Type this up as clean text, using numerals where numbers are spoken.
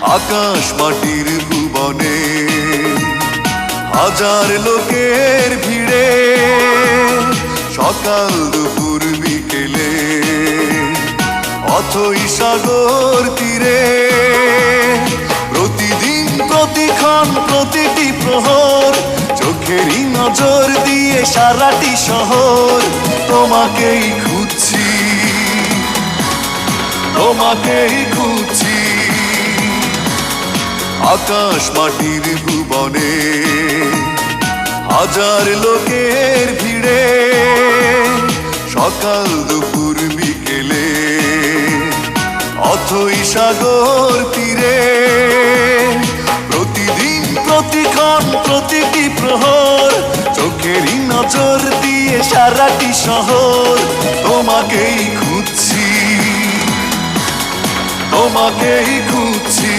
আকাশ মাটির ভুবনে হাজার লোকের ভিড়ে, সকাল দুপুর বিকেলে অথই সাগর তীরে, প্রতিদিন প্রতিক্ষণ প্রতিটি প্রহর চোখেরই নজর দিয়ে সারাটি শহর তোমাকেই খুঁজছি, তোমাকেই খুঁজছি। আকাশ মাটির ভুবনে হাজার লোকের ভিড়ে, সকাল দুপুর বিকেলে অথই সাগর তীরে, প্রতিদিন প্রতিক্ষণ প্রতিটি প্রহর চোখেরই নজর দিয়ে সারাটি শহর তোমাকেই খুঁজছি, তোমাকেই খুঁজছি।